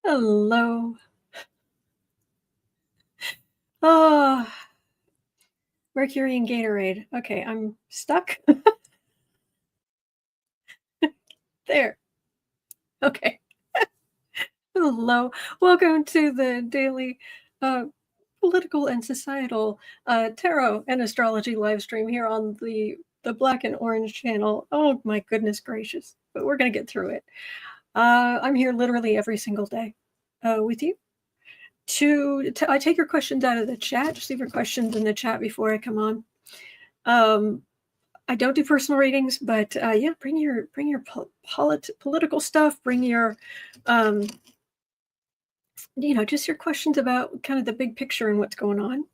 Hello. Oh, Mercury and Gatorade. Okay, I'm stuck. There. Okay. Hello. Welcome to the daily uh, political and societal tarot and astrology live stream here on the Black and Orange channel. Oh my goodness gracious. But we're going to get through it. I'm here literally every single day with you. I take your questions out of the chat. Just leave your questions in the chat before I come on. I don't do personal readings, but yeah, bring your political stuff. Bring your, just your questions about kind of the big picture and what's going on.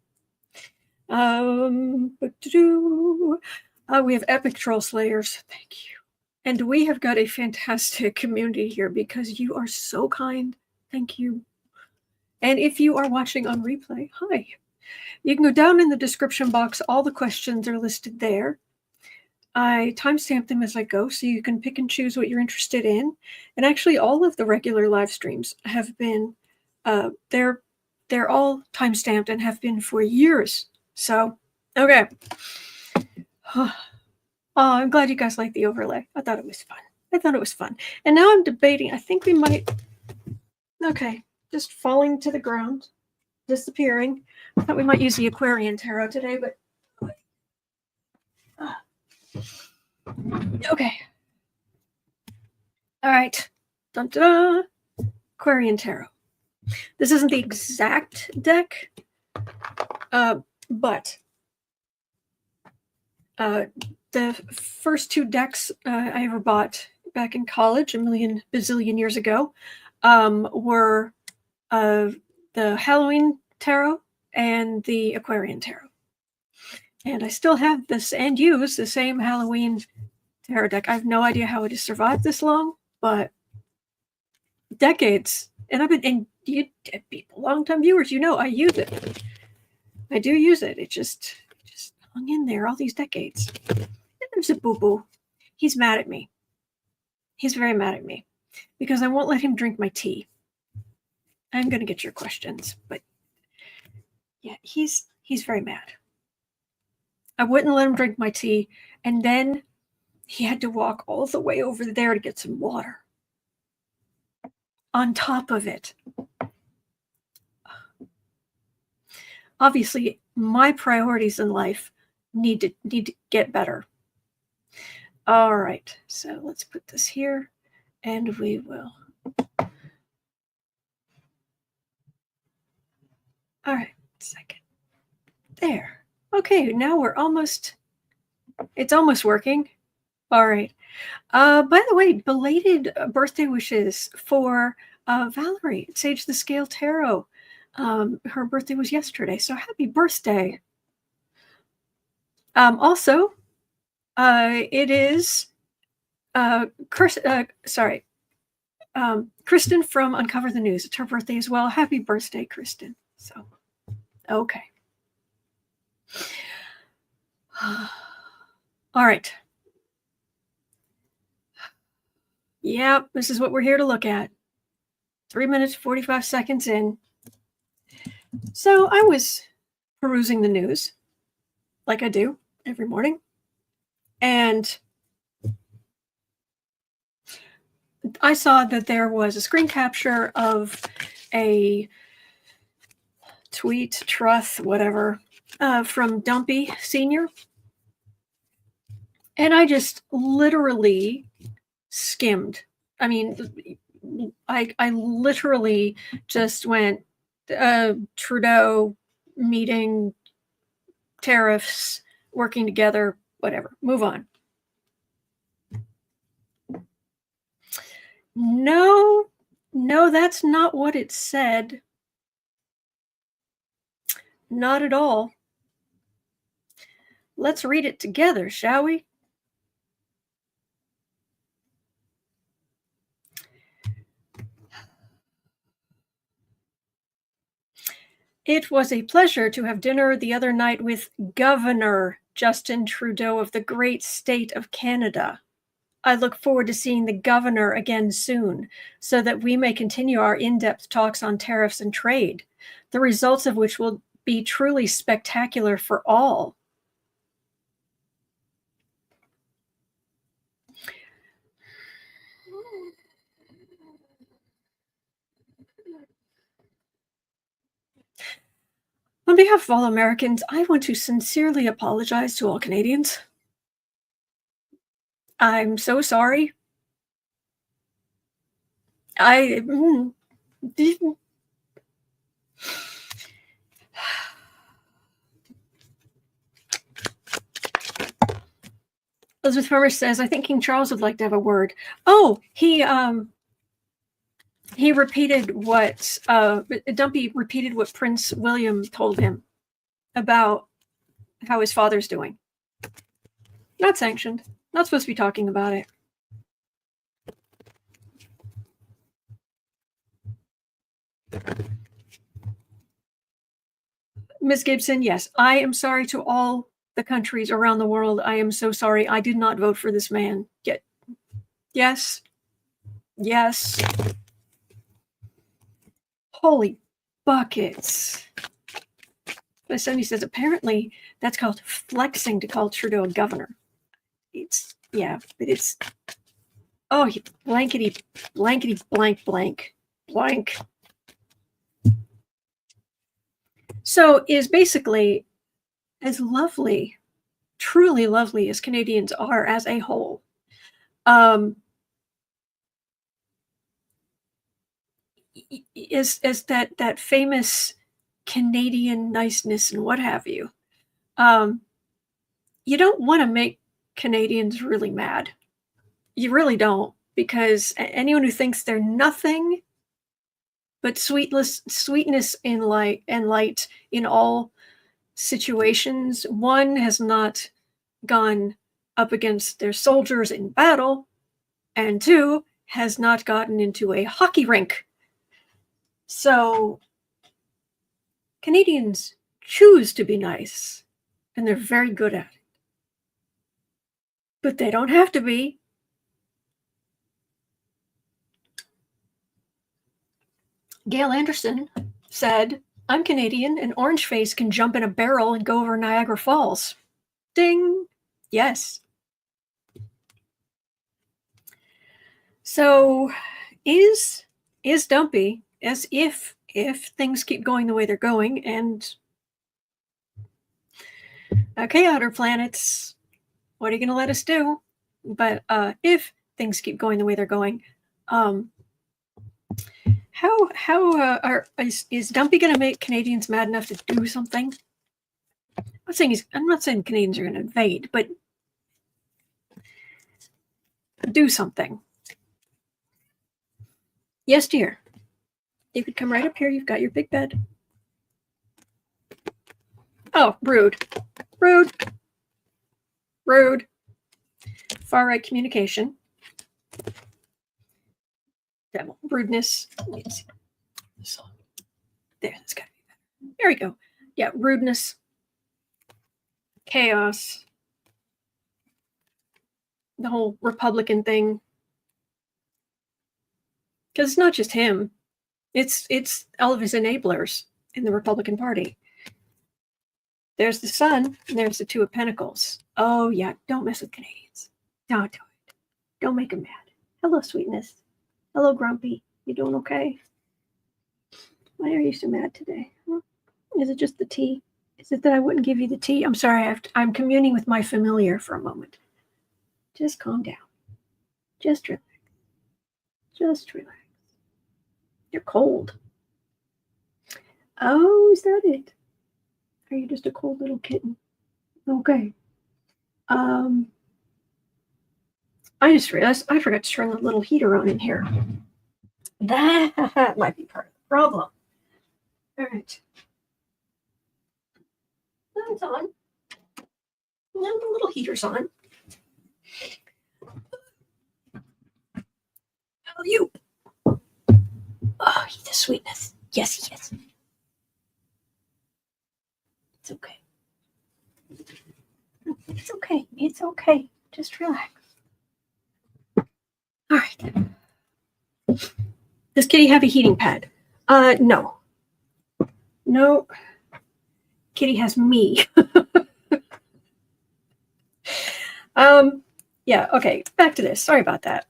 We have epic troll slayers. Thank you, and we have got a fantastic community here because you are so kind. Thank you. And if you are watching on replay, hi. You can go down in the description box. All the questions are listed there. I timestamp them as I go, so you can pick and choose what you're interested in. And actually, all of the regular live streams have been, they're all timestamped and have been for years. So, okay. Oh, I'm glad you guys like the overlay. I thought it was fun. And now I'm debating. I think we might. Okay, just falling to the ground, disappearing. I thought we might use the Aquarian tarot today, but. Okay. All right. Dun, dun, dun. Aquarian tarot. This isn't the exact deck, but the first two decks I ever bought back in college a million bazillion years ago were the Halloween tarot and the Aquarian tarot. And I still have this and use the same Halloween tarot deck. I have no idea how it has survived this long, but decades. And I've been, and you people, long-time viewers, I use it. I do use it. It just hung in there all these decades. And there's a boo-boo. He's mad at me. He's very mad at me because I won't let him drink my tea. I'm going to get your questions, but yeah, he's very mad. I wouldn't let him drink my tea, and then he had to walk all the way over there to get some water. On top of it. Obviously, my priorities in life need to get better. All right, so let's put this here, and we will. All right, second. There. Okay, now it's almost working. All right. By the way, belated birthday wishes for Valerie at Sage the Scale Tarot. Her birthday was yesterday, so happy birthday. Also, it is Kristen from Uncover the News. It's her birthday as well. Happy birthday, Kristen. So, okay. All right. Yep, this is what we're here to look at. 3 minutes, 45 seconds in. So I was perusing the news, like I do every morning, and I saw that there was a screen capture of a tweet, truth, whatever, from Dumpy Sr. And I just literally skimmed. I mean, I literally just went, Trudeau meeting, tariffs, working together, whatever, move on. No, that's not what it said. Not at all. Let's read it together, shall we? It was a pleasure to have dinner the other night with Governor Justin Trudeau of the great state of Canada. I look forward to seeing the governor again soon so that we may continue our in-depth talks on tariffs and trade, the results of which will be truly spectacular for all. On behalf of all Americans, I want to sincerely apologize to all Canadians. I'm so sorry. Elizabeth Farmer says, I think King Charles would like to have a word. Oh, he repeated what Dumpy repeated what Prince William told him about how his father's doing. Not sanctioned. Not supposed to be talking about it. Ms. Gibson, yes, I am sorry to all the countries around the world. I am so sorry. I did not vote for this man. Yet, yes. Yes. Holy buckets. But somebody says, apparently that's called flexing to call Trudeau a governor. It's, yeah, but it's, oh, blankety, blankety, blank, blank, blank. So is basically as lovely, truly lovely as Canadians are as a whole. Is that famous Canadian niceness and what have you. You don't want to make Canadians really mad. You really don't, because anyone who thinks they're nothing but sweetness and light in all situations, one, has not gone up against their soldiers in battle, and two, has not gotten into a hockey rink. So Canadians choose to be nice, and they're very good at it. But they don't have to be. Gail Anderson said, I'm Canadian, and Orange Face can jump in a barrel and go over Niagara Falls. Ding! Yes. So is Dumpy, as if things keep going the way they're going, and okay, outer planets, what are you going to let us do? But if things keep going the way they're going, is Dumpy going to make Canadians mad enough to do something? I'm not saying Canadians are going to invade, but do something. Yes, dear. You could come right up here. You've got your big bed. Oh, rude. Rude. Rude. Far right communication. Devil. Rudeness. Let's see. There, that's got to be better. There we go. Yeah, rudeness. Chaos. The whole Republican thing. Because it's not just him. It's all of his enablers in the Republican Party. There's the Sun, and there's the Two of Pentacles. Oh, yeah, don't mess with Canadians. Don't do it. Don't make them mad. Hello, sweetness. Hello, Grumpy. You doing okay? Why are you so mad today? Huh? Is it just the tea? Is it that I wouldn't give you the tea? I'm sorry, I'm communing with my familiar for a moment. Just calm down. Just relax. Just relax. You're cold. Oh, is that it? Are you just a cold little kitten? Okay. I just realized I forgot to turn the little heater on in here. That might be part of the problem. All right. No, it's on. No, the little heater's on. Oh, you. Oh, the sweetness. Yes, yes. It's okay. It's okay. It's okay. Just relax. All right. Does Kitty have a heating pad? No. No. Kitty has me. Yeah, okay, back to this. Sorry about that.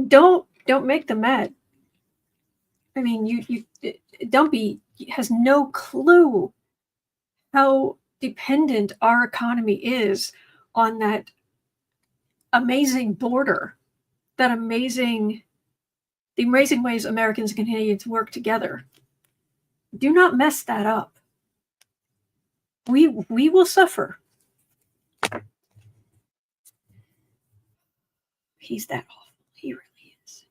Don't make them mad. I mean, you Dumpy has no clue how dependent our economy is on that amazing border, the amazing ways Americans and Canadians work together. Do not mess that up. We will suffer. He's that awful. He really is.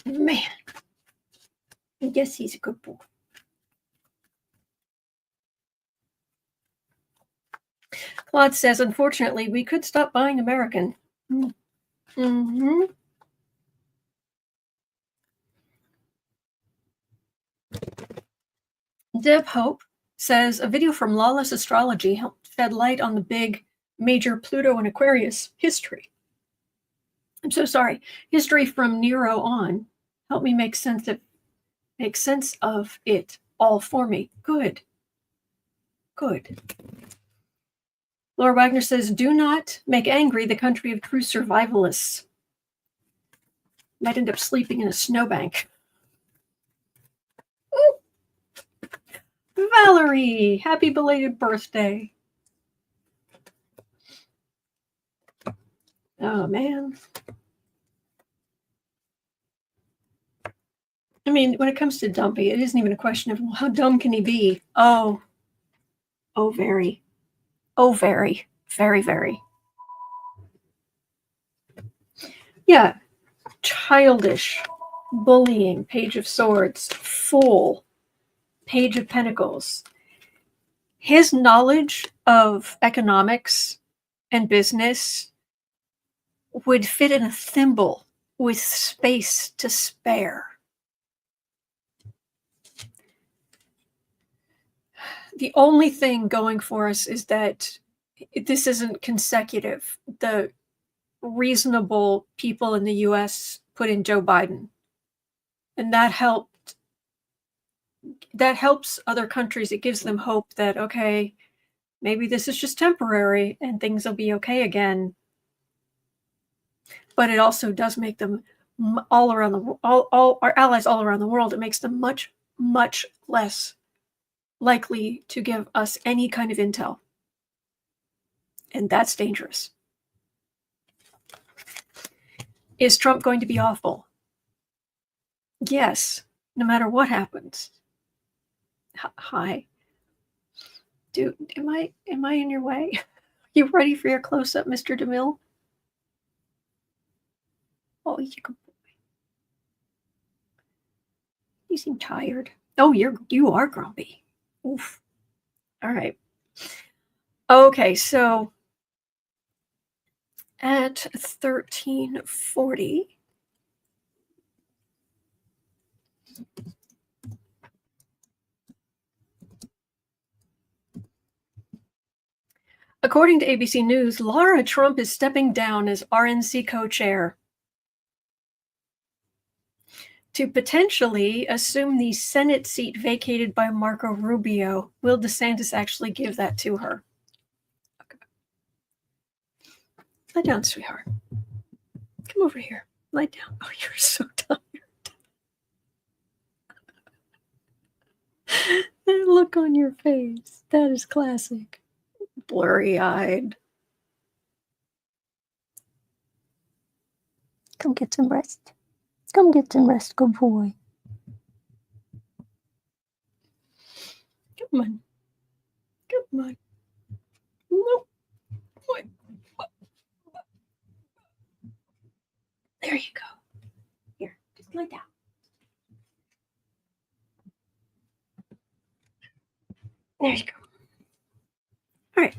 Man, I guess he's a good boy. Claude says, unfortunately, we could stop buying American. Mm-hmm. Deb Hope says, a video from Lawless Astrology helped shed light on the big major Pluto and Aquarius history. I'm so sorry. History from Nero on. Help me make sense of it all for me. Good. Good. Laura Wagner says, do not make angry the country of true survivalists. Might end up sleeping in a snowbank. Ooh. Valerie, happy belated birthday. Oh, man. I mean, when it comes to Dumpy, it isn't even a question of, well, how dumb can he be? Oh, very. Oh, very, very, very. Yeah, childish, bullying, Page of Swords, fool, Page of Pentacles. His knowledge of economics and business would fit in a thimble with space to spare. The only thing going for us is that this isn't consecutive. The reasonable people in the US put in Joe Biden. And that helps other countries. It gives them hope that, okay, maybe this is just temporary and things will be okay again. But it also does make them all our allies all around the world, it makes them much, much less likely to give us any kind of intel. And that's dangerous. Is Trump going to be awful? Yes, no matter what happens. Hi. Dude, am I in your way? You ready for your close-up, Mr. DeMille? Oh, you good boy. You seem tired. Oh, you are grumpy. Oof. All right. Okay, so at 1340, according to ABC News, Lara Trump is stepping down as RNC Co-Chair to potentially assume the Senate seat vacated by Marco Rubio. Will DeSantis actually give that to her? Okay. Lie down, sweetheart. Come over here. Lie down. Oh, you're so tired. That look on your face. That is classic. Blurry-eyed. Come get some rest. Come get some rest, good boy. Come on. Come on. No. There you go. Here, just lie down. There you go. All right.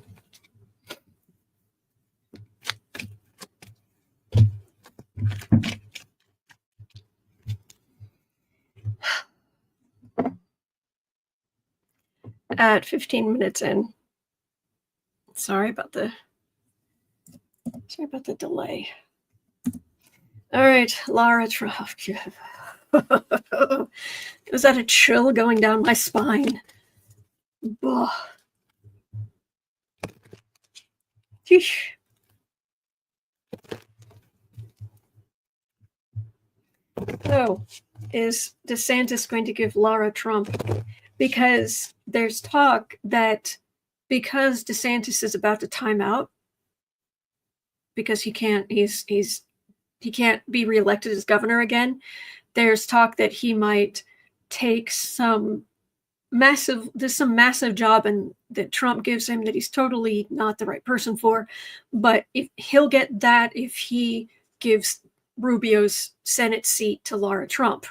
at 15 minutes in. Sorry about the delay. All right, Lara Trump. Was that a chill going down my spine? Ugh. So, is DeSantis going to give Lara Trump? Because there's talk that because DeSantis is about to time out, because he can't be reelected as governor again, there's talk that he might take some massive job and that Trump gives him that he's totally not the right person for, but if he'll get that if he gives Rubio's Senate seat to Lara Trump.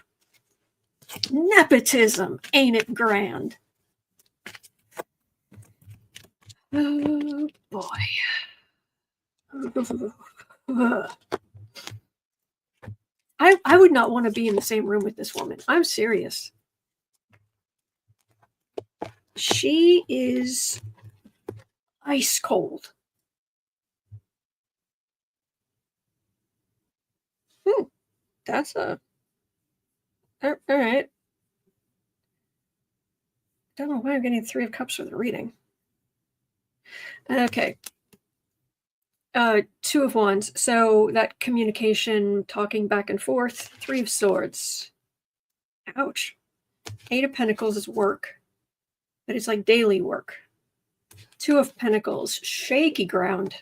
Nepotism, ain't it grand? Oh boy. I would not want to be in the same room with this woman. I'm serious. She is ice cold. That's all right. Don't know why I'm getting 3 of Cups for the reading. Okay. 2 of Wands. So that communication, talking back and forth. 3 of Swords. Ouch. 8 of Pentacles is work, but it's like daily work. 2 of Pentacles, shaky ground.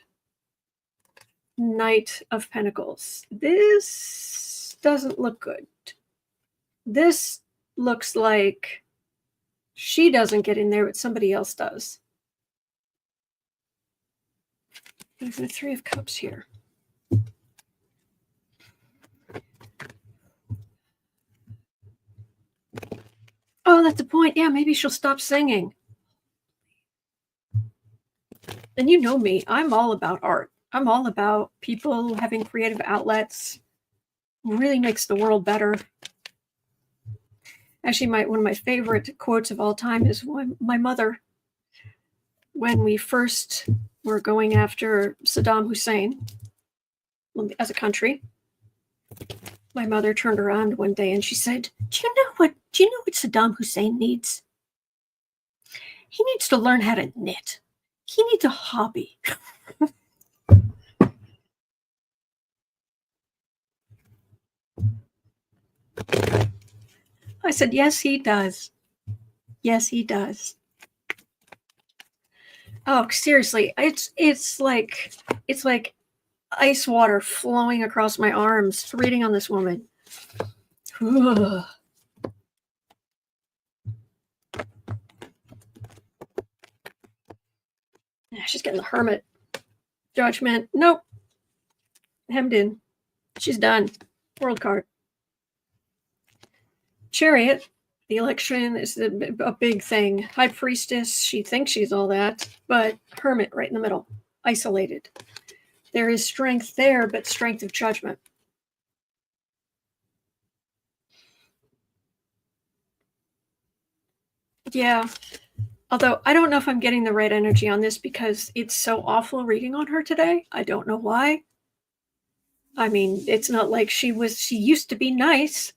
Knight of Pentacles. This doesn't look good. This looks like she doesn't get in there, but somebody else does. There's the 3 of Cups here. Oh, that's the point. Yeah, maybe she'll stop singing. And you know me, I'm all about art. I'm all about people having creative outlets. Really makes the world better. Actually, one of my favorite quotes of all time is my mother, when we first were going after Saddam Hussein as a country. My mother turned around one day and she said, Do you know what Saddam Hussein needs? He needs to learn how to knit. He needs a hobby. I said, yes, he does. Yes, he does. Oh, seriously, it's like ice water flowing across my arms reading on this woman. Ugh. Yeah, she's getting the Hermit. Judgment. Nope. Hemmed in. She's done. World card. Chariot. The election is a big thing. High Priestess. She thinks she's all that, but Hermit right in the middle. Isolated. There is strength there, but strength of judgment. Yeah. Although I don't know if I'm getting the right energy on this because it's so awful reading on her today. I don't know why. I mean, it's not like she used to be nice.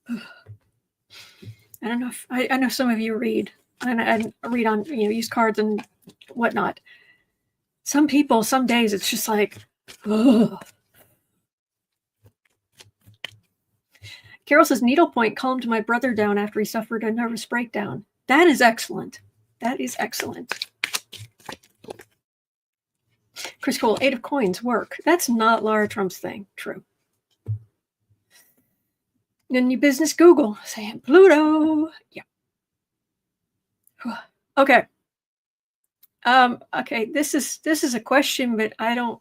I don't know if I know some of you read and read on, use cards and whatnot. Some people, some days it's just like, ugh. Carol says, needlepoint calmed my brother down after he suffered a nervous breakdown. That is excellent. That is excellent. Chris Cole, 8 of Coins, work. That's not Lara Trump's thing. True. Then your business Google saying Pluto. Yeah. Okay. Okay. This is a question, but I don't.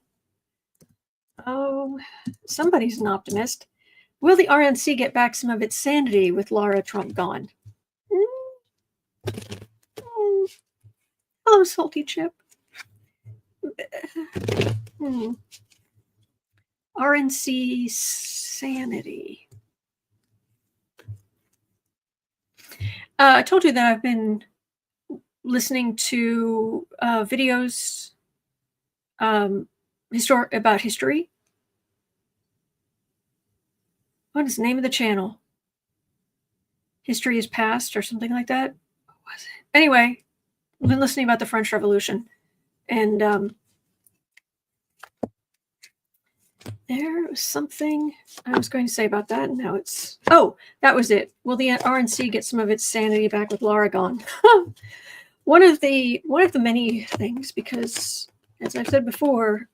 Oh, somebody's an optimist. Will the RNC get back some of its sanity with Lara Trump gone? Hello, Salty Chip. RNC sanity. I told you that I've been listening to videos about history. What is the name of the channel? History is Past or something like that? What was it? Anyway, I've been listening about the French Revolution, and there was something I was going to say about that, and now it's... Oh, that was it. Will the RNC get some of its sanity back with Lara gone? One of the many things, because, as I've said before,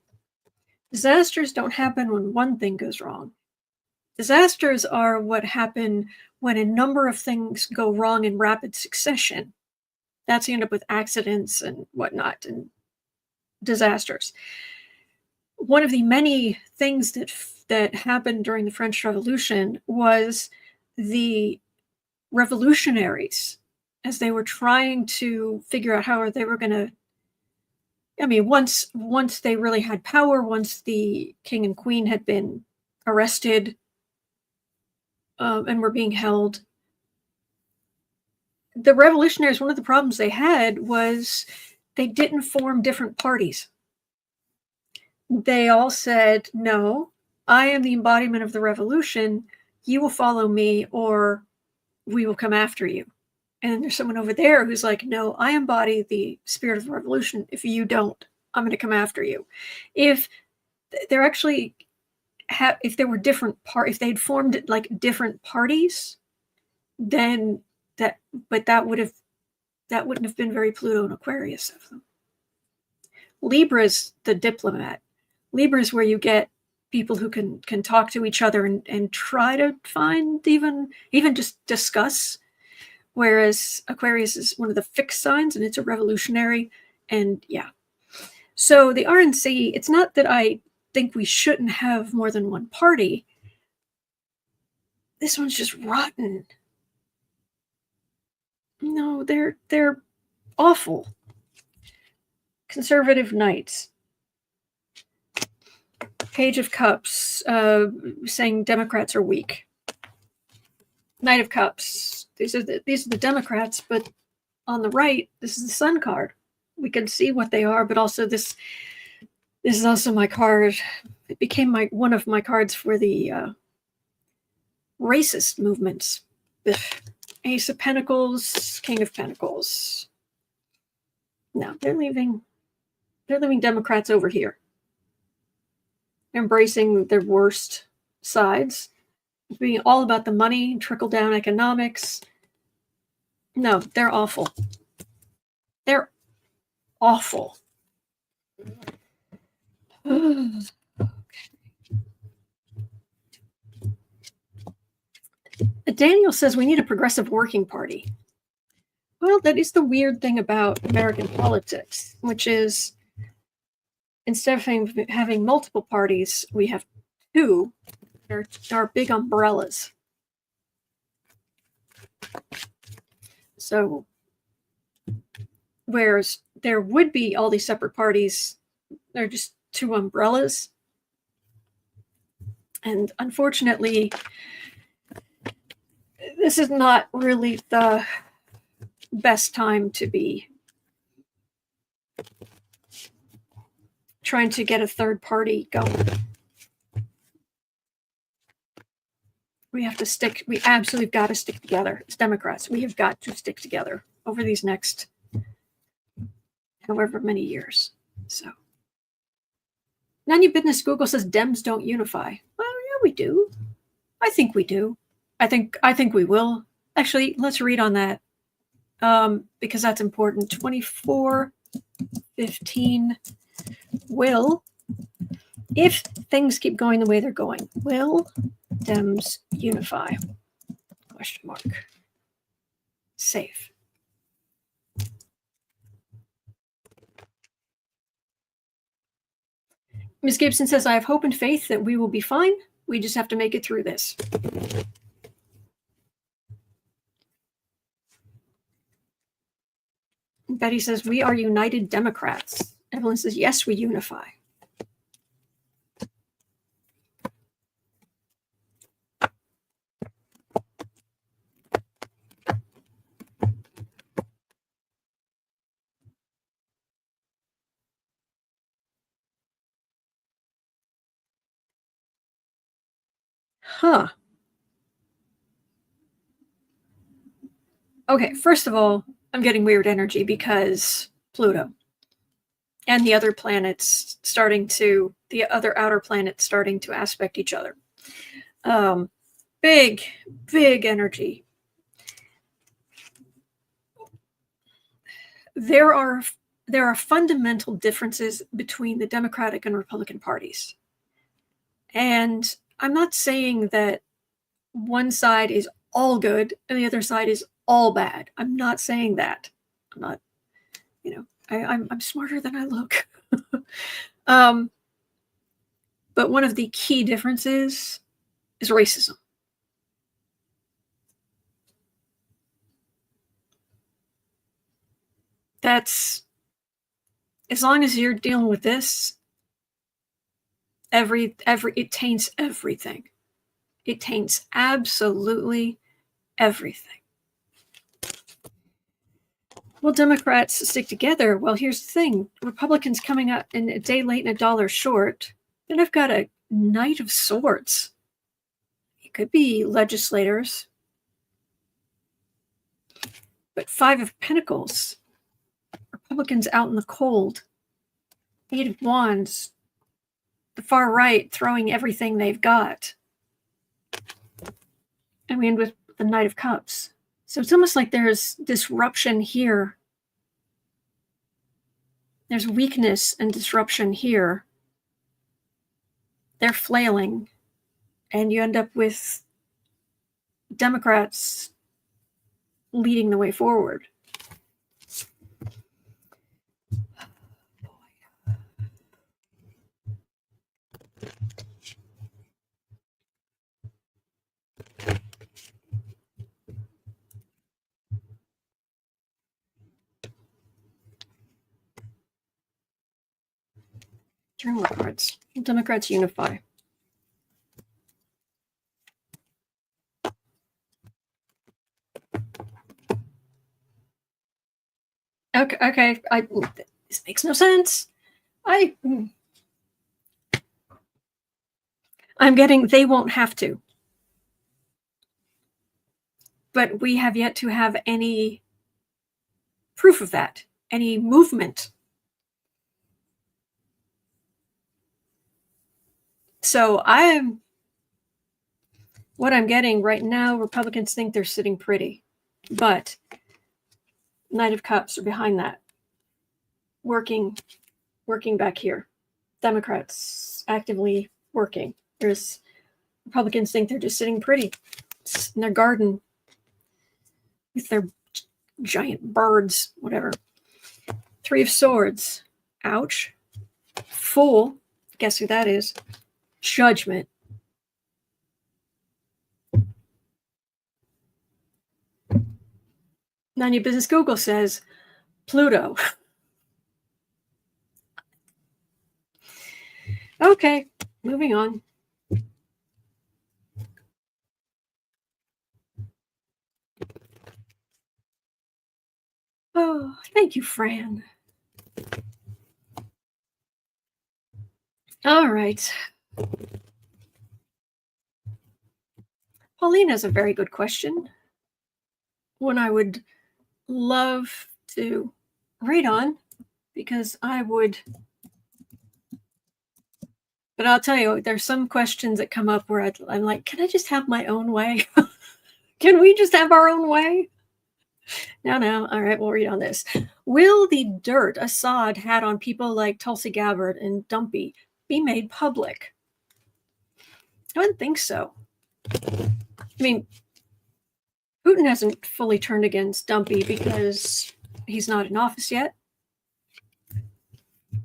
disasters don't happen when one thing goes wrong. Disasters are what happen when a number of things go wrong in rapid succession. That's you end up with accidents and whatnot and disasters. One of the many things that happened during the French Revolution was the revolutionaries, as they were trying to figure out how they were going to... I mean, once they really had power, once the king and queen had been arrested and were being held, the revolutionaries, one of the problems they had was they didn't form different parties. They all said, no, I am the embodiment of the revolution. You will follow me or we will come after you. And there's someone over there who's like, no, I embody the spirit of the revolution. If you don't, I'm going to come after you. If they're actually... if there were different if they'd formed like different parties, then that wouldn't have been very Pluto and Aquarius of them. Libra's the diplomat. Libra is where you get people who can talk to each other and try to find even just discuss. Whereas Aquarius is one of the fixed signs and it's a revolutionary. And yeah. So the RNC, it's not that I think we shouldn't have more than one party. This one's just rotten. No, they're awful. Conservative Knights. Page of Cups, saying Democrats are weak. Knight of Cups. These are the Democrats, but on the right, this is the Sun card. We can see what they are, but also this is also my card. It became one of my cards for the racist movements. Ugh. Ace of Pentacles, King of Pentacles. No, they're leaving Democrats over here. Embracing their worst sides. Being all about the money, trickle-down economics. No, they're awful. They're awful. Daniel says we need a progressive working party. Well, that is the weird thing about American politics, which is instead of having multiple parties, we have two. There are big umbrellas. So, whereas there would be all these separate parties, they're just two umbrellas. And unfortunately, this is not really the best time to be trying to get a third party going. We absolutely got to stick together. As Democrats, we have got to stick together over these next however many years. So, none of your business. Google says Dems don't unify. Well, yeah, we do. I think we do. I think we will. Actually, let's read on that because that's important. 24:15 will, if things keep going the way they're going, will Dems unify? Question mark. Save. Ms. Gibson says, I have hope and faith that we will be fine. We just have to make it through this. Betty says, we are united Democrats. Evelyn says, yes, we unify. Huh. Okay, first of all, I'm getting weird energy because Pluto and the other outer planets starting to aspect each other. Big energy. There are fundamental differences between the Democratic and Republican parties. And I'm not saying that one side is all good and the other side is all bad. I'm not saying that. I'm not, I'm smarter than I look. But one of the key differences is racism. That's, as long as you're dealing with this, it taints everything. It taints absolutely everything. Well, Democrats stick together. Well, here's the thing. Republicans coming up in a day late and a dollar short. Then I've got a Knight of Swords. It could be legislators. But Five of Pentacles. Republicans out in the cold. Eight of Wands. The far right throwing everything they've got. And we end with the Knight of Cups. So it's almost like there's disruption here. There's weakness and disruption here. They're flailing. And you end up with Democrats leading the way forward. Journal cards. Democrats unify. Okay. This makes no sense. I'm getting they won't have to. But we have yet to have any proof of that, any movement. So what I'm getting right now, Republicans think they're sitting pretty, but Knight of Cups are behind that, working back here. Democrats actively working. There's Republicans think they're just sitting pretty in their garden with their giant birds, whatever. Three of Swords. Ouch. Fool. Guess who that is? Judgment. None of your business. Google says Pluto. Okay, moving on. Oh, thank you, Fran. All right. Pauline has a very good question. One I would love to read on because I would. But I'll tell you, there's some questions that come up where I'm like, can I just have my own way? Can we just have our own way? No. All right, we'll read on this. Will the dirt Assad had on people like Tulsi Gabbard and Dumpy be made public? I wouldn't think so. I mean, Putin hasn't fully turned against Dumpy because he's not in office yet.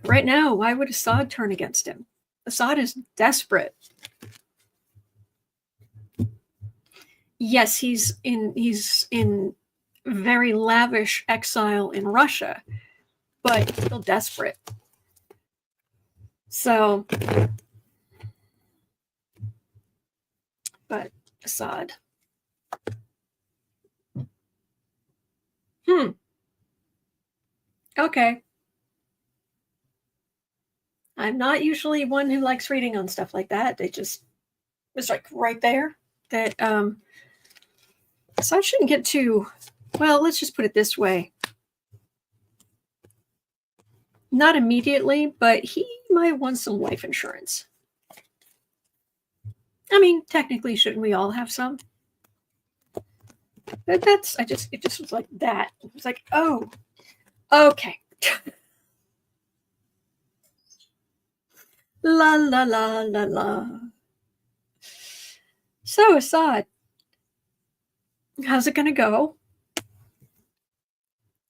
Right now, why would Assad turn against him? Assad is desperate. Yes, he's in very lavish exile in Russia, but still desperate. So, but Assad. Okay. I'm not usually one who likes reading on stuff like that. It just was like right there. That so I shouldn't get too, well, let's just put it this way. Not immediately, but he might want some life insurance. I mean, technically, shouldn't we all have some? But it just was like that. It was like, oh, okay. La la la la la. So, Assad, how's it gonna go?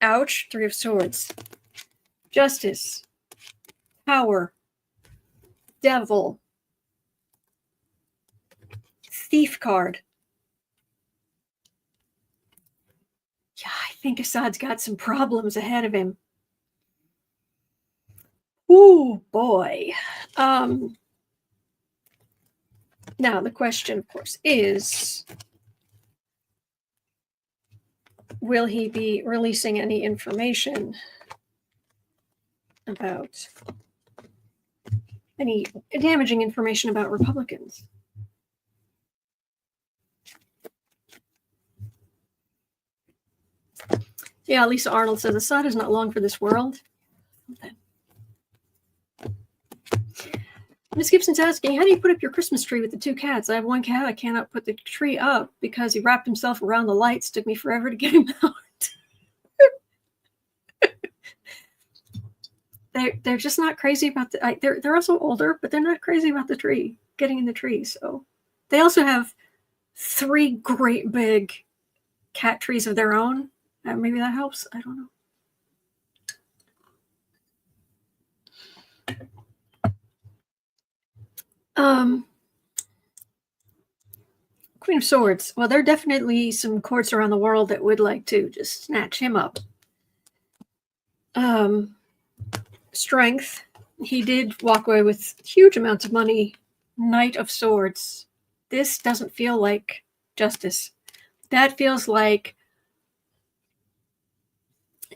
Ouch, 3 of Swords. Justice. Power. Devil. Thief card. Yeah, I think Assad's got some problems ahead of him. Ooh, boy. Now, the question, of course, is, will he be releasing any information about any damaging information about Republicans? Yeah, Lisa Arnold says Assad is not long for this world. Miss Gibson's asking, how do you put up your Christmas tree with the 2 cats? I have 1 cat. I cannot put the tree up because he wrapped himself around the lights. Took me forever to get him out. They're just not crazy about the. They're also older, but they're not crazy about the tree, getting in the tree. So they also have 3 great big cat trees of their own. Maybe that helps. I don't know. Queen of Swords. Well, there are definitely some courts around the world that would like to just snatch him up. Strength. He did walk away with huge amounts of money. Knight of Swords. This doesn't feel like justice. That feels like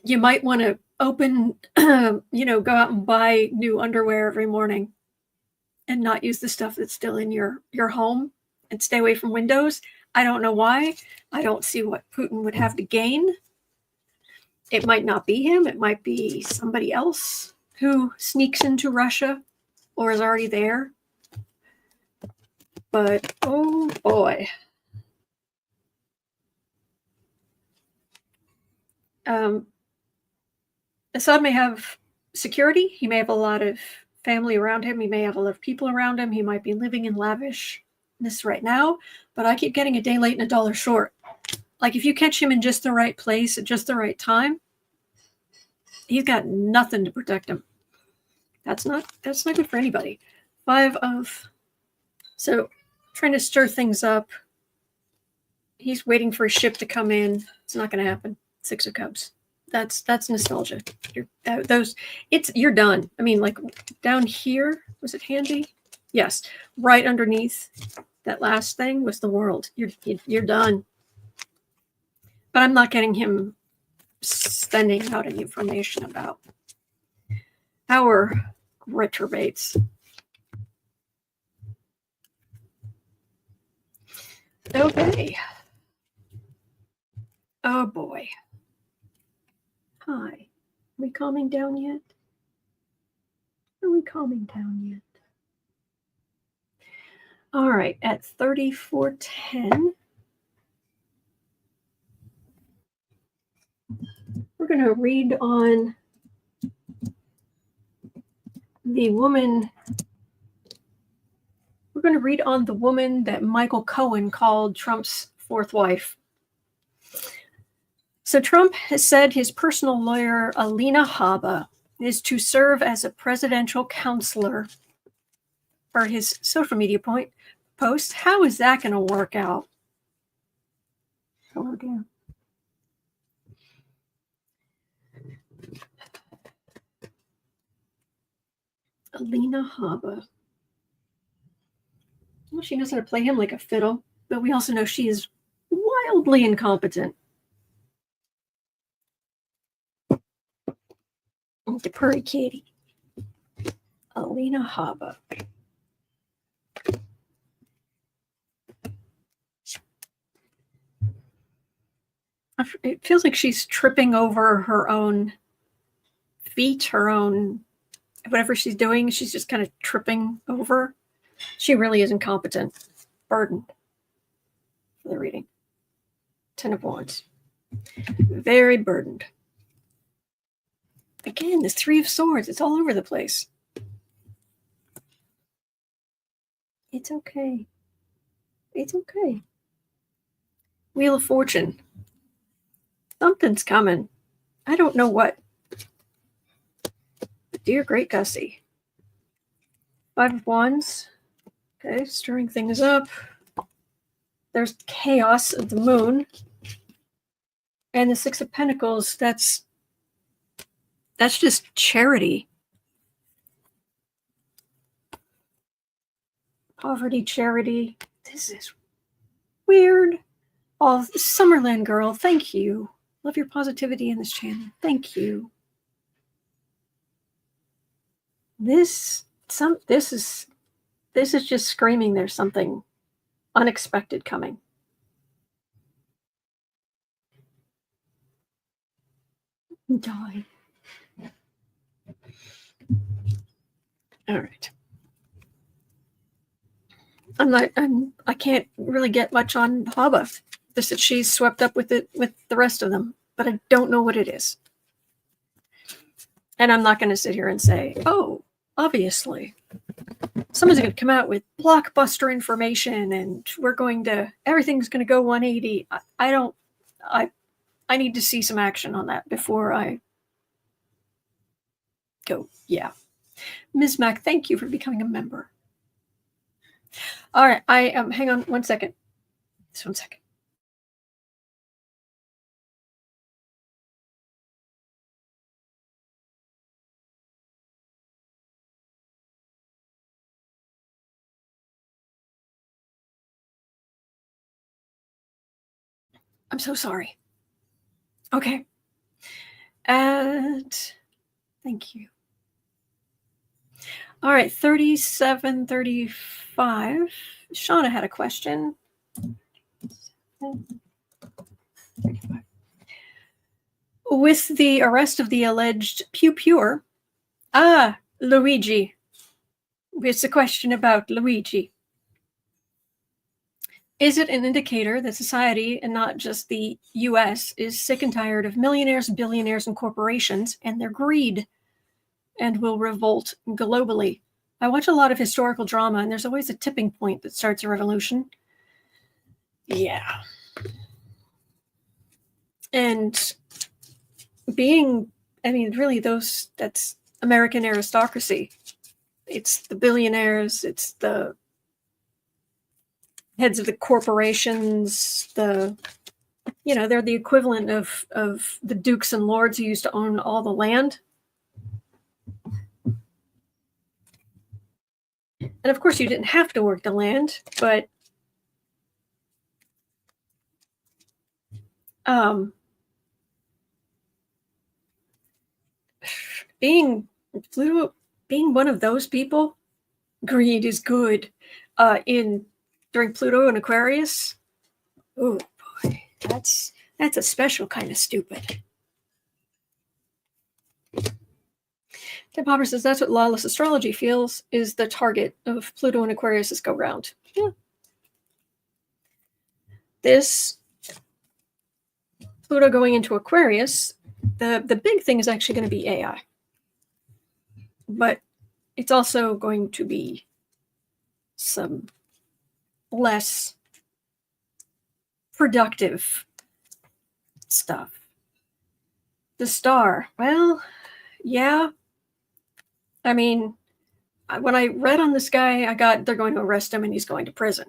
you might want to open, go out and buy new underwear every morning and not use the stuff that's still in your home and stay away from windows. I don't know why. I don't see what Putin would have to gain. It might not be him. It might be somebody else who sneaks into Russia or is already there. But, oh boy. Assad may have security. He may have a lot of family around him. He may have a lot of people around him. He might be living in lavishness right now. But I keep getting a day late and a dollar short. Like, if you catch him in just the right place at just the right time, he's got nothing to protect him. That's not good for anybody. 5 of... So, trying to stir things up. He's waiting for a ship to come in. It's not going to happen. 6 of Cups. That's nostalgia. You're done. I mean, like, down here, was it handy? Yes. Right underneath that last thing was the world. You're done. But I'm not getting him sending out any information about our retrobates. Okay. Oh boy. Hi. Are we calming down yet? Are we calming down yet? All right, at 3410. We're going to read on the woman. We're going to read on the woman that Michael Cohen called Trump's 4th wife. So Trump has said his personal lawyer, Alina Habba, is to serve as a presidential counselor for his social media post. How is that going to work out? Hello, dear. Alina Habba. Well, she knows how to play him like a fiddle, but we also know she is wildly incompetent. The purry kitty. Alina Habba. It feels like she's tripping over her own feet, her own, whatever she's doing, she's just kind of tripping over. She really is incompetent, burdened for the reading. 10 of Wands. Very burdened. Again, this 3 of Swords, it's all over the place. It's okay. It's okay. Wheel of Fortune. Something's coming. I don't know what. Dear Great Gussie. 5 of Wands. Okay, stirring things up. There's chaos of the moon. And the 6 of Pentacles, that's just charity. Poverty, charity. This is weird. Oh, Summerland girl, thank you. Love your positivity in this channel. Thank you. This is just screaming there's something unexpected coming. Die. All right. I can't really get much on Habba. Just that she's swept up with it with the rest of them, but I don't know what it is. And I'm not going to sit here and say, oh, obviously, someone's going to come out with blockbuster information and everything's going to go 180. I need to see some action on that before I go. Yeah. Ms. Mac, thank you for becoming a member. All right. Hang on 1 second. Just 1 second. I'm so sorry. Okay. And thank you. All right, 3735. Shauna had a question. 35. With the arrest of the alleged pewer. Luigi. It's a question about Luigi. Is it an indicator that society, and not just the US, is sick and tired of millionaires, billionaires, and corporations and their greed and will revolt globally? I watch a lot of historical drama, and there's always a tipping point that starts a revolution. Yeah. And really that's American aristocracy. It's the billionaires, it's the heads of the corporations, they're the equivalent of the dukes and lords who used to own all the land. And of course, you didn't have to work the land, but being one of those people, greed is good. During Pluto and Aquarius, oh boy, that's a special kind of stupid. Tim Popper says that's what lawless astrology feels is the target of Pluto and Aquarius' go round. Yeah. This Pluto going into Aquarius, the big thing is actually going to be AI. But it's also going to be some less productive stuff. The star, well, yeah. I mean, when I read on this guy, they're going to arrest him and he's going to prison.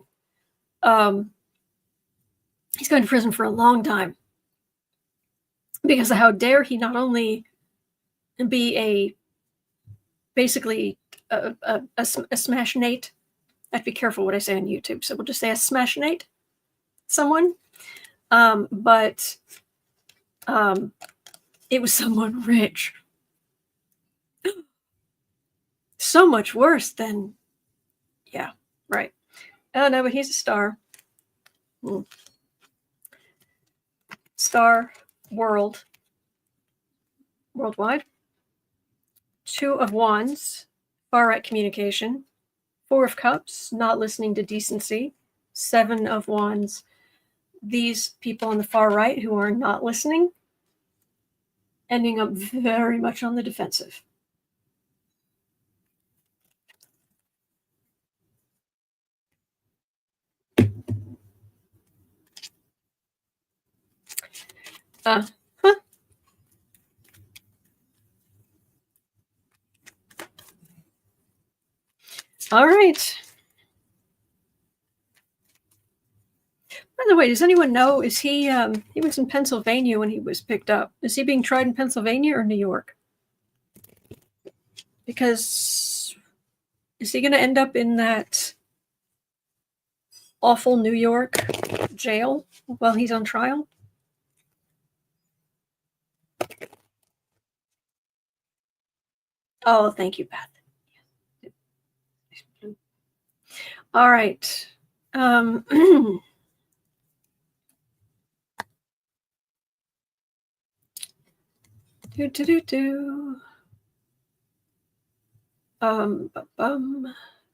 He's going to prison for a long time. Because how dare he not only be basically a smashnate. I have to be careful what I say on YouTube, so we'll just say a smashnate someone. But it was someone rich. So much worse than, yeah, right. Oh no, but he's a star. Star star, worldwide. 2 of Wands, far-right communication. 4 of Cups, not listening to decency. 7 of Wands, these people on the far right who are not listening, ending up very much on the defensive. All right. By the way, does anyone know, is he was in Pennsylvania when he was picked up. Is he being tried in Pennsylvania or New York? Because is he going to end up in that awful New York jail while he's on trial? Oh, thank you, Beth. All right. All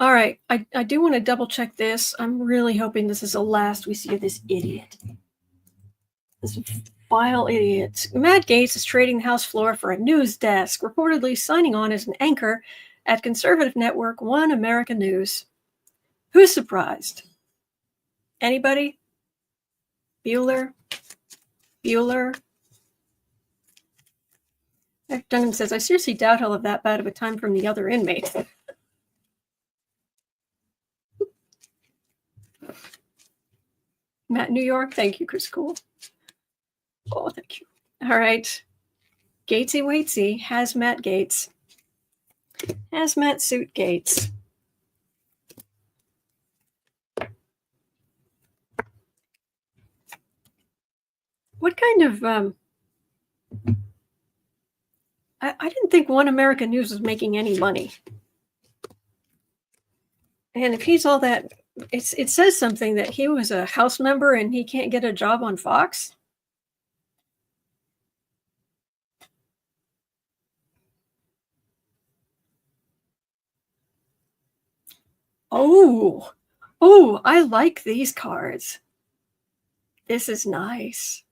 right. I do want to double check this. I'm really hoping this is the last we see of this idiot. This vile idiot. Matt Gaetz is trading the House floor for a news desk, reportedly signing on as an anchor at conservative network One America News. Who's surprised? Anybody? Bueller? Duncan says, I seriously doubt he'll have that bad of a time from the other inmates. Matt, New York. Thank you, Chris Cool. Oh, thank you. All right. Gatesy Waitsy, Hazmat Gaetz. Hazmat suit Gaetz. What kind of I didn't think One America News was making any money. And if he's all that, it says something that he was a House member and he can't get a job on Fox. Oh, I like these cards. This is nice.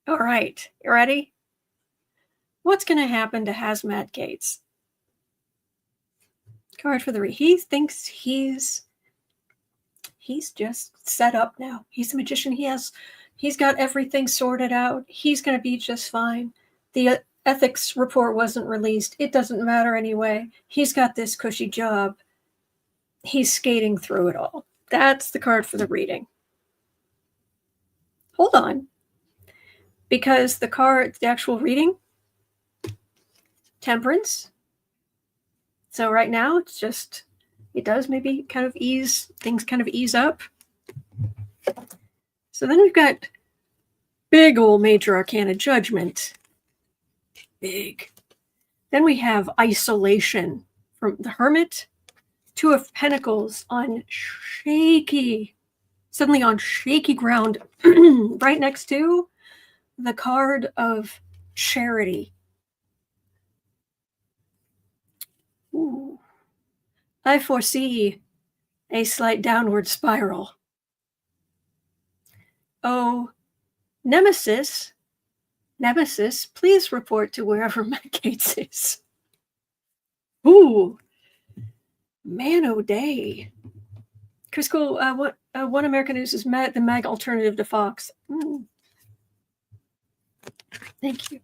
All right, you ready? What's going to happen to Hazmat Gaetz? Card for the he thinks he's just set up now. He's a magician. He's got everything sorted out. He's going to be just fine. The ethics report wasn't released. It doesn't matter anyway. He's got this cushy job. He's skating through it all. That's the card for the reading. Hold on. Because the actual reading, Temperance. So right now it's just, it does maybe kind of ease up. So then we've got big old major arcana Judgment. Big. Then we have Isolation from the Hermit. 2 of Pentacles on shaky ground right next to the card of Charity. Ooh. I foresee a slight downward spiral. Oh, Nemesis, please report to wherever Matt Gaetz is. Ooh, man o'day. Chris Cool, One American News is the mag alternative to Fox. Thank you.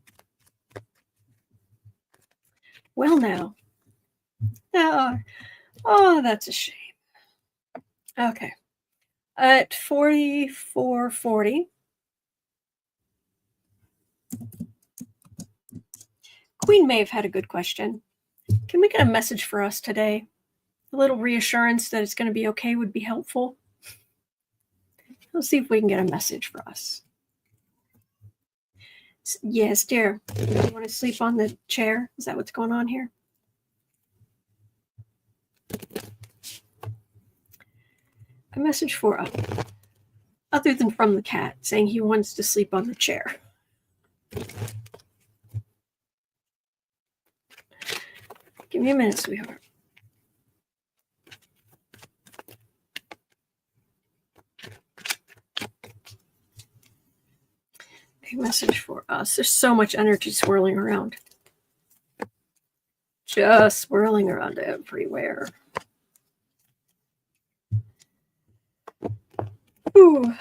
Well now. Oh, that's a shame. Okay. At 44:40. Queen Maeve had a good question. Can we get a message for us today? A little reassurance that it's going to be okay would be helpful. Let's see if we can get a message for us. Yes, dear. You want to sleep on the chair? Is that what's going on here? A message for us, other than from the cat, saying he wants to sleep on the chair. Give me a minute, sweetheart. A message for us. There's so much energy swirling around. Just swirling around everywhere. Ooh.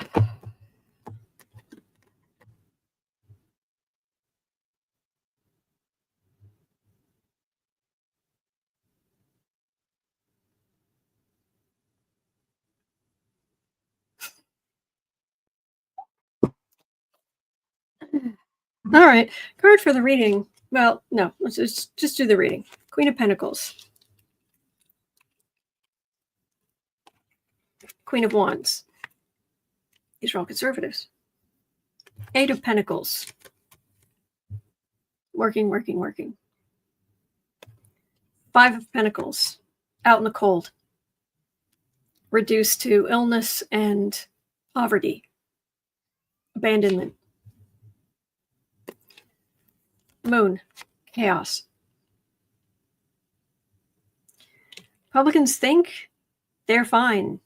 All right, card for the reading. Well, no, let's just do the reading. Queen of Pentacles. Queen of Wands. These are all conservatives. Eight of Pentacles. Working, working, working. Five of Pentacles. Out in the cold. Reduced to illness and poverty. Abandonment. Moon. Chaos. Republicans think they're fine.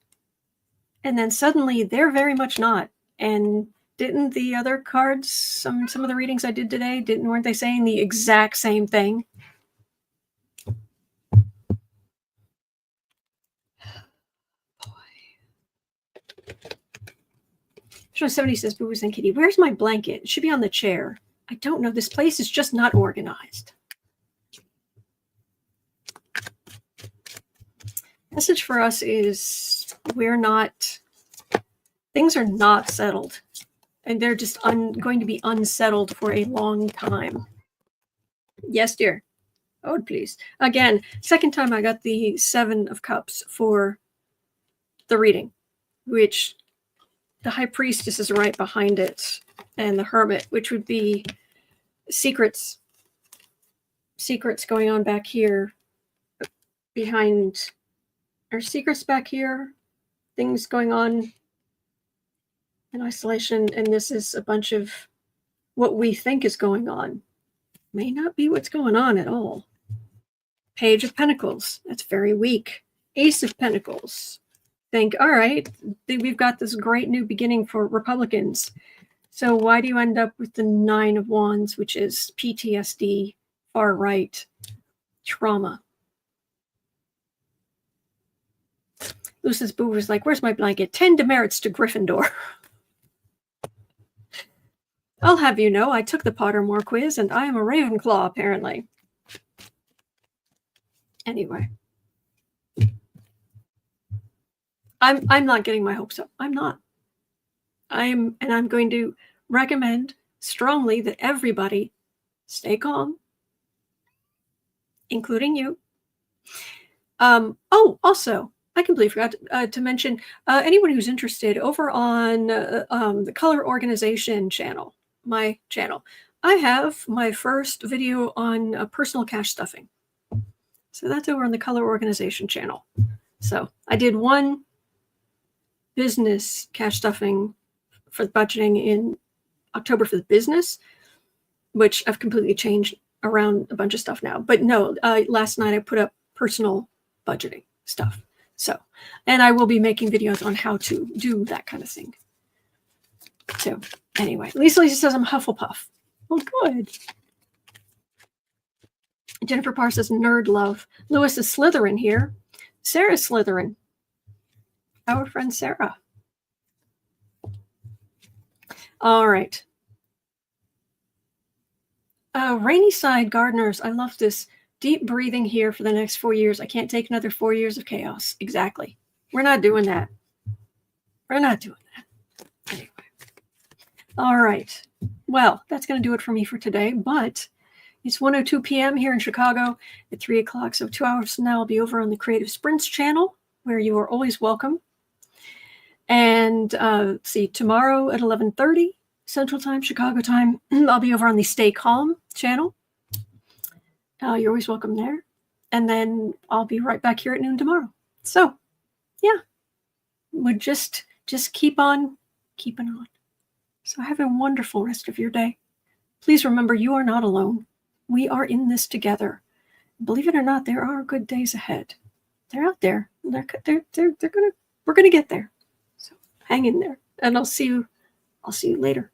And then suddenly they're very much not. And didn't the other cards, some of the readings I did today, weren't they saying the exact same thing? Show 70 says, Boo-Boos and Kitty, where's my blanket? It should be on the chair. I don't know. This place is just not organized. Message for us is things are not settled. And they're just going to be unsettled for a long time. Yes, dear. Oh, please. Again, second time I got the 7 of Cups for the reading, which the High Priestess is right behind it, and the Hermit, which would be secrets going on back here behind, or secrets back here, things going on in isolation, and this is a bunch of what we think is going on. May not be what's going on at all. Page of Pentacles, that's very weak. Ace of Pentacles, think, all right, we've got this great new beginning for Republicans. So why do you end up with the 9 of Wands, which is PTSD, far right, trauma? Lucis Boo was like, where's my blanket? 10 demerits to Gryffindor. I'll have you know, I took the Pottermore quiz, and I am a Ravenclaw, apparently. Anyway. I'm not getting my hopes up. I'm not. I'm going to recommend strongly that everybody stay calm, including you. Oh, also, I completely forgot to mention anyone who's interested over on the Color Organization channel, my channel. I have my first video on personal cash stuffing. So that's over on the Color Organization channel. So I did one business cash stuffing for the budgeting in October for the business, which I've completely changed around a bunch of stuff now. But no, last night I put up personal budgeting stuff. So, and I will be making videos on how to do that kind of thing. So anyway, Lisa says I'm Hufflepuff. Well, good. Jennifer Parr says nerd love. Lewis is Slytherin here. Sarah's Slytherin. Our friend Sarah. All right. Rainy Side Gardeners. I love this. Deep breathing here for the next 4 years. I can't take another 4 years of chaos. Exactly. We're not doing that. We're not doing that. Anyway. All right. Well, that's going to do it for me for today, but it's 1:02 p.m. here in Chicago at 3 o'clock. So 2 hours from now, I'll be over on the Creative Sprints channel, where you are always welcome. And see, tomorrow at 11:30 Central Time, Chicago time, I'll be over on the Stay Calm channel. You're always welcome there. And then I'll be right back here at noon tomorrow. So, yeah, we'll just keep on keeping on. So have a wonderful rest of your day. Please remember, you are not alone. We are in this together. Believe it or not, there are good days ahead. They're out there. We're gonna get there. So hang in there, and I'll see you later.